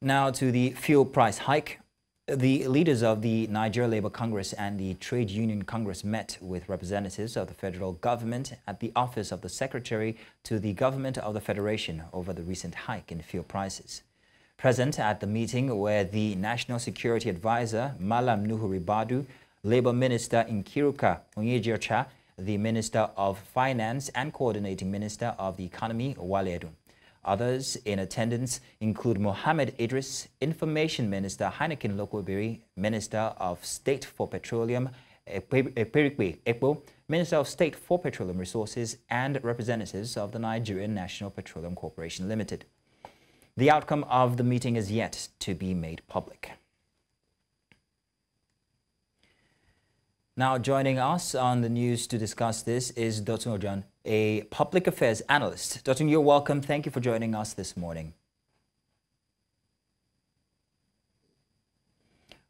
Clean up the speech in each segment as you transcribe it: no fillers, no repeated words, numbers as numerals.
Now to the fuel price hike. The leaders of the Nigeria Labour Congress and the Trade Union Congress met with representatives of the federal government at the office of the Secretary to the Government of the Federation over the recent hike in fuel prices. Present at the meeting were the National Security Advisor, Mallam Nuhu Ribadu, Labour Minister Nkeiruka Onyejeocha, the Minister of Finance and Coordinating Minister of the Economy, Wale Edun. Others in attendance include Mohammed Idris, Information Minister Heineken Lokpobiri, Minister of State for Petroleum Ekperikpe Ekpo, Minister of State for Petroleum Resources, and representatives of the Nigerian National Petroleum Corporation Limited. The outcome of the meeting is yet to be made public. Now joining us on the news to discuss this is Dr. Edun, a public affairs analyst. Dr. You're welcome. Thank you for joining us this morning.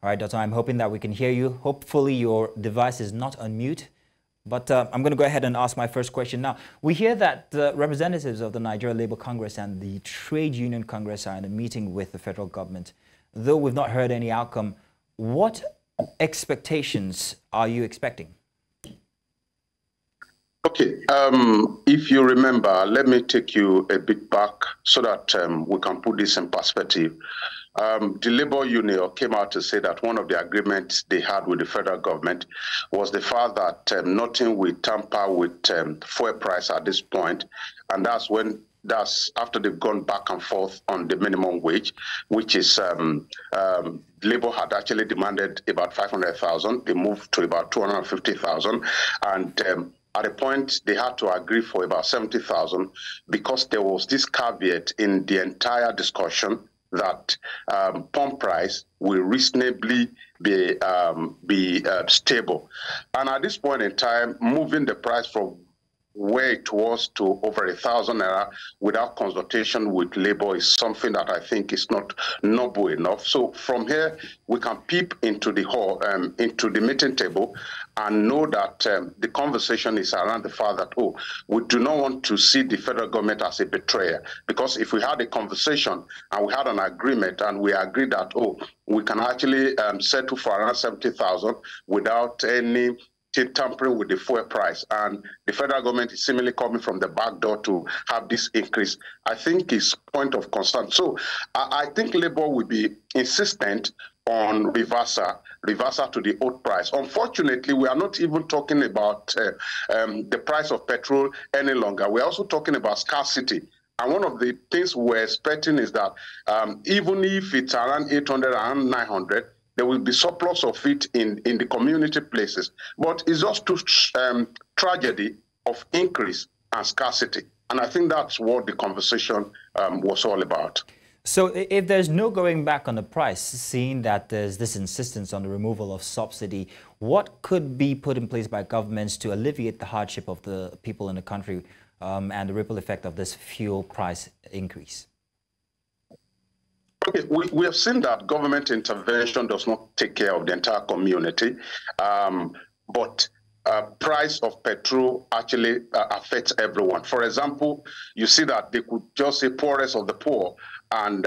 All right, Dr. I'm hoping that we can hear you. Hopefully your device is not on mute. But I'm going to go ahead and ask my first question now. We hear that the representatives of the Nigeria Labour Congress and the Trade Union Congress are in a meeting with the federal government. Though we've not heard any outcome, what expectations are you expecting? Okay, if you remember, let me take you a bit back so that we can put this in perspective. The Labour Union came out to say that one of the agreements they had with the federal government was the fact that nothing will tamper with fuel price at this point, and that's after they've gone back and forth on the minimum wage, which is Labour had actually demanded about 500,000. They moved to about 250,000, and at a point they had to agree for about 70,000 because there was this caveat in the entire discussion that pump price will reasonably be stable. And at this point in time, moving the price from where it was to over 1,000 naira without consultation with Labour is something that I think is not noble enough. So from here, we can peep into the hall, into the meeting table, and know that the conversation is around the fact that, oh, we do not want to see the federal government as a betrayer. Because if we had a conversation and we had an agreement and we agreed that, oh, we can actually settle for around 70,000 without any tampering with the fuel price, and the federal government is seemingly coming from the back door to have this increase, I think is point of concern. So I think Labour will be insistent on reversal to the old price. Unfortunately, we are not even talking about the price of petrol any longer. We're also talking about scarcity. And one of the things we're expecting is that even if it's around 800 and 900, there will be surplus of it in the community places. But it's just too tragedy of increase and scarcity. And I think that's what the conversation was all about. So if there's no going back on the price, seeing that there's this insistence on the removal of subsidy, what could be put in place by governments to alleviate the hardship of the people in the country and the ripple effect of this fuel price increase? Okay, we have seen that government intervention does not take care of the entire community, but price of petrol actually affects everyone. For example, you see that they could just say poorest of the poor and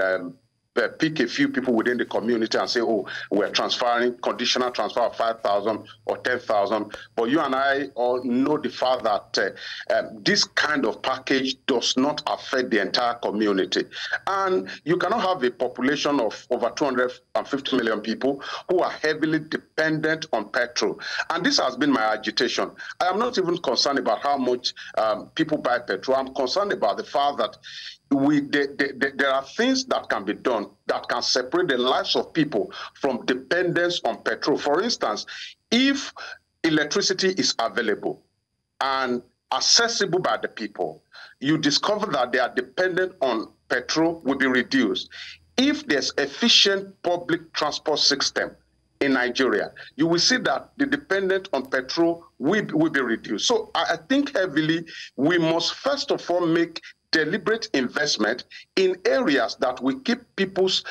pick a few people within the community and say, oh, we're transferring, conditional transfer of 5,000 or 10,000. But you and I all know the fact that this kind of package does not affect the entire community. And you cannot have a population of over 250 million people who are heavily dependent on petrol. And this has been my agitation. I am not even concerned about how much people buy petrol. I'm concerned about the fact that there are things that can be done that can separate the lives of people from dependence on petrol. For instance, if electricity is available and accessible by the people, you discover that they are dependent on petrol will be reduced. If there's efficient public transport system in Nigeria, you will see that the dependence on petrol will be reduced. So I think heavily we must first of all make deliberate investment in areas that will keep people's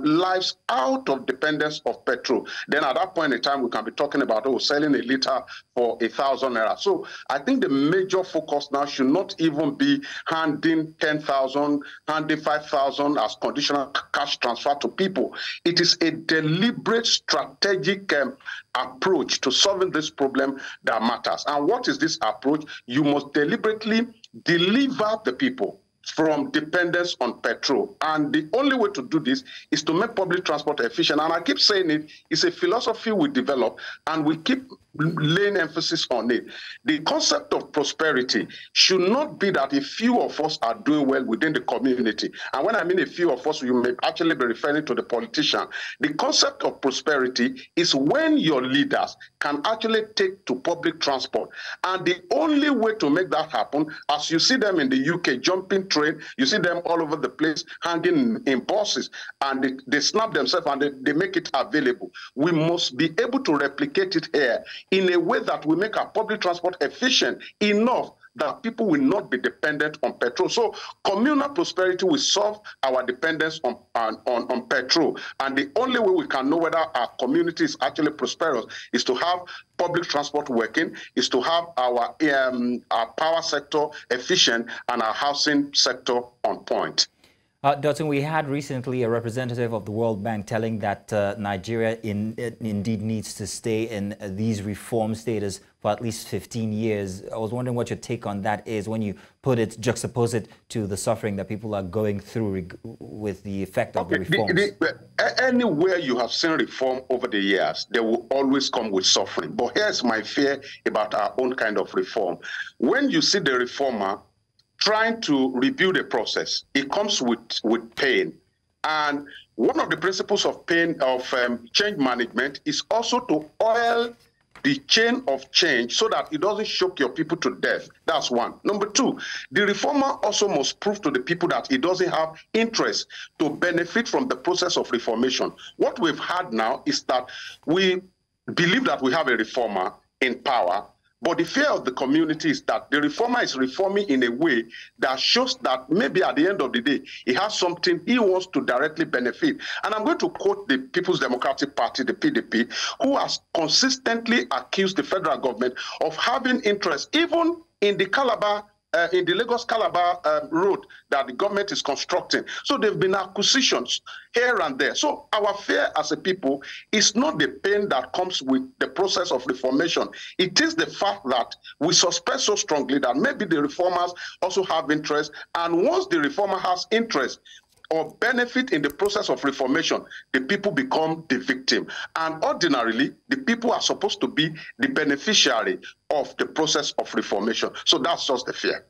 lives out of dependence of petrol. Then at that point in time, we can be talking about, selling a liter for 1,000 naira. So I think the major focus now should not even be handing 10,000, handing 5,000 as conditional cash transfer to people. It is a deliberate strategic approach to solving this problem that matters. And what is this approach? You must deliberately deliver the people from dependence on petrol. And the only way to do this is to make public transport efficient. And I keep saying it's a philosophy we develop, and we keep laying emphasis on it. The concept of prosperity should not be that a few of us are doing well within the community. And when I mean a few of us, you may actually be referring to the politician. The concept of prosperity is when your leaders can actually take to public transport. And the only way to make that happen, as you see them in the UK jumping train, you see them all over the place hanging in buses, and they snap themselves and they make it available. We must be able to replicate it here in a way that we make our public transport efficient enough that people will not be dependent on petrol. So communal prosperity will solve our dependence on petrol. And the only way we can know whether our community is actually prosperous is to have public transport working, is to have our power sector efficient and our housing sector on point. Dotun, we had recently a representative of the World Bank telling that Nigeria indeed needs to stay in these reform status for at least 15 years. I was wondering what your take on that is when you juxtapose it to the suffering that people are going through with the effect of the reforms. Anywhere you have seen reform over the years, they will always come with suffering. But here's my fear about our own kind of reform. When you see the reformer trying to rebuild a process, it comes with pain. And one of the principles of change management is also to oil the chain of change so that it doesn't shock your people to death. That's one. Number two, the reformer also must prove to the people that it doesn't have interest to benefit from the process of reformation. What we've had now is that we believe that we have a reformer in power, but the fear of the community is that the reformer is reforming in a way that shows that maybe at the end of the day, he has something he wants to directly benefit. And I'm going to quote the People's Democratic Party, the PDP, who has consistently accused the federal government of having interest, even in the Lagos-Calabar road that the government is constructing. So there have been acquisitions here and there. So our fear as a people is not the pain that comes with the process of reformation. It is the fact that we suspect so strongly that maybe the reformers also have interest. And once the reformer has interest or benefit in the process of reformation, the people become the victim. And ordinarily, the people are supposed to be the beneficiary of the process of reformation. So that's just the fear.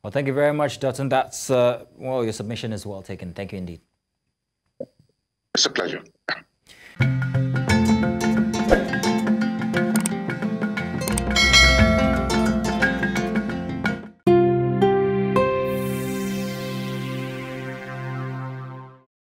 Well, thank you very much, Dotun. That's, well, your submission is well taken. Thank you indeed. It's a pleasure.